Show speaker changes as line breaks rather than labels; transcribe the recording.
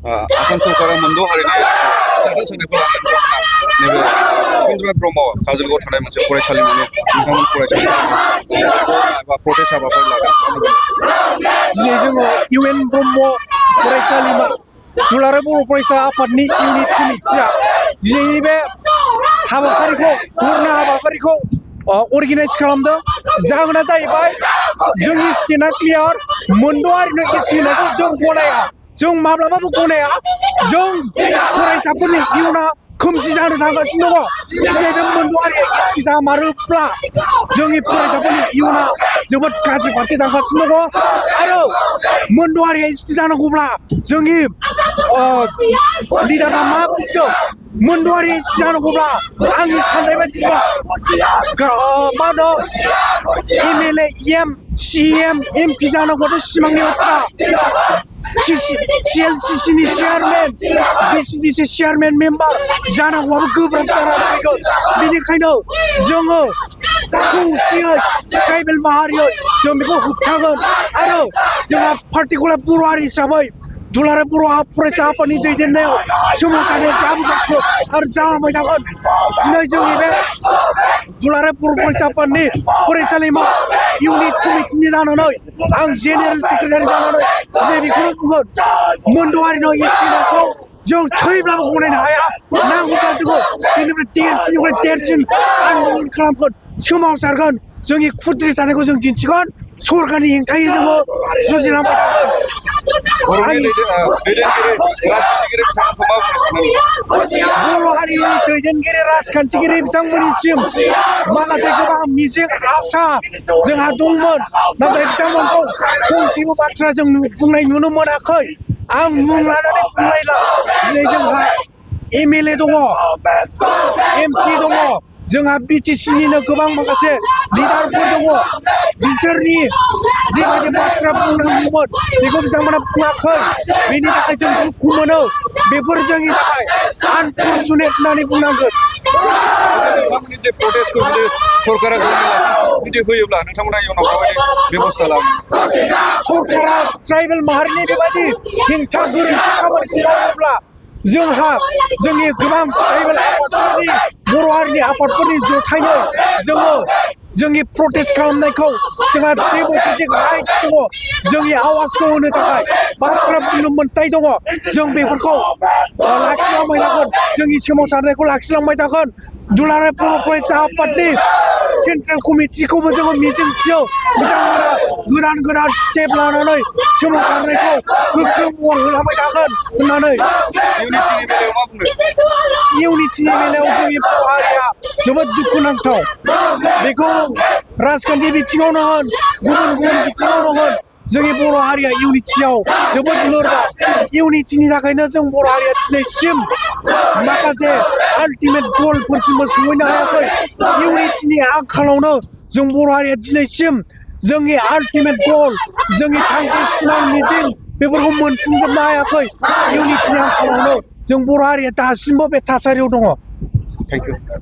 आसाम सरकारा मोनद' हारिनि स्टेटास होनायखौ लानानै नैबे उपेन्द्र ब्रह्म काजलगावआव थानाय मोनसे फरायसालिमानि नोंथांमोन फरायसालिमा एबा प्रटेस्ट हाबाफारि लादों।
दिनै जोङो इउएन ब्रह्म फरायसालिमा दुलाराय बर' फरायसा आफादनि इउनिट कमिटिया दिनैनि बे हाबाफारिखौ धरना हाबाफारिखौ अर्गेनाइज खालामदों। जाहोना जाहैबाय जोंनि स्टेटआ क्लियार, मोनद' हारिनो एसटि होनायखौ जों गनाया, जों माब्लाबाबो गनाया। जों फरायसाफोरनि इयुना खोमसि जानो थांगासिनो दङ। दिनै बे मोनद' हारिया एसटि जामारोब्ला जोंनि फरायसाफोरनि इयुना जोबोद गाज्रि फारसे थांगासिनो दङ। आरो मोनद' हारिया एसटि जानांगौब्ला जोंनि लिडारा मा बुजिदों? मोनद' हारिया एसटि जानांगौब्ला आंनि साननाय बायदिब्ला मा होनो एमएलए एम सिएम एमपि जानांगौआथ' सिमांनि बाथ्रा। टिएलसिसिनि चेयारमेन बिसिडिसि चेयारमेन मेम्बार जानांगौआबो गोब्राब जानानै फैगोन। बेनिखायनो जोङो खौसेयै ट्राइबेल माहारियै जों बेखौ होबथागोन। आरो जोंहा पार्टिकुलार बर' हारि हिसाबै दुलाराय बर' फरायसा आफादनि दैदेननायाव सोमावसारनाया जाबोगासिनो आरो जालांबाय थागोन। दिनै जोंनि बे दुलाराय बर' फरायसा आफादनि फरायसालिमा इउनिट कमिटिनि जानानै आं जेनेरेल सेक्रेटारि जानानै दिनै बेखौनो बुंगोन, मोनद' हारिनो एसटि होनायखौ जों थैब्लाबो गनायनो हाया। नांगौब्ला जोङो बेनिफ्राय देरसिननिफ्राय देरसिन आन्दलन खालामगोन, सोमावसारगोन, जोंनि खुद्रि जानायखौ जों दिन्थिगोन, सरकारनि हेंथायै जोङो जुजिलांबाय थागोन।
बर'नि दैदेनगिरि राजखान्थिगिरि बिथांमोनखौ मा बुंनो सानो?
बर' हारिनि दैदेनगिरि राजखान्थिगिरि बिथांमोननिसिम माखासे गोबां मिजिं आसा जोंहा दंमोन, नाथाय बिथांमोनखौ फंसेबो बाथ्रा जों बुंनाय नुनो मोनाखै। आं मुं लानानै बुंलायला। दिनै जोंहा एमएलए दङ, एमपि दङ, जोंहा बिटिसिनिनो गोबां माखासे लिडारफोर दङ। बिसोरनि जिबायदि बाथ्रा बुंनांगौमोन बेखौ बिथांमोना बुङाखै। बेनि थाखाय जों दुखु मोनो। बेफोर जोंनि थाखाय आनफरचुनेट होननानै बुंनांगोन।
नोंथांमोननि जे प्रटेस्टखौ जुदि सरकारा जुदि होयोब्ला नोंथांमोना इयुनाव माबायदि बेबस्था लागोन?
सरकारा ट्राइबेल माहारिनि बेबायदि हेंथा गोरोन्थि खामानिखौ मावोब्ला जोंहा जोंनि गोबां ट्राइबेल आफादफोरनि बर' हारिनि आफादफोरनि जथायै जोङो जोंनि प्रटेस्ट खालामनायखौ जोंहा डेम'क्रेटिक राइट्स दङ। जोंनि आवाजखौ होनो थाखाय बाथ्रा बुंनो मोन्थाय दङ। जों बेफोरखौ लाखिलांबाय थागोन, जोंनि सोमावसारनायखौ लाखिलांबाय थागोन। दुलाराय बर' फरायसा आफादनि सेन्ट्रेल कमिटिखौबो जोङो मिजिंथियो बिथांमोना गोदान गोदान स्टेप लानानै सोमावसारनायखौ गोख्रों महर होलांबाय थागोन होननानै।
इउनिटिनि बेलायाव मा बुंनो?
इउनिटिनि बेलायाव जोंनि बर' हारिया जोबोद दुखुनांथाव। बेखौ राजखान्थि बिथिङावनो होन, गुबुन गुबुन बिथिङावनो होन, जोंनि बर' हारिया इउनिटियाव जोबोद लोरबां। इउनिटिनि थाखायनो जों बर' हारिया दिनैसिम माखासे आल्टिमेट गलफोरसिमबो सहैनो हायाखै। इउनिटिनि आंखालावनो जों बर' हारिया दिनैसिम जोंनि आल्टिमेट गल, जोंनि थांखि, सिमां, मिजिं बेफोरखौ मोनफुंजोबनो हायाखै। इउनिटिनि आंखालावनो जों बर' हारिया दासिमबो बे थासारियाव दङ।
Thank you.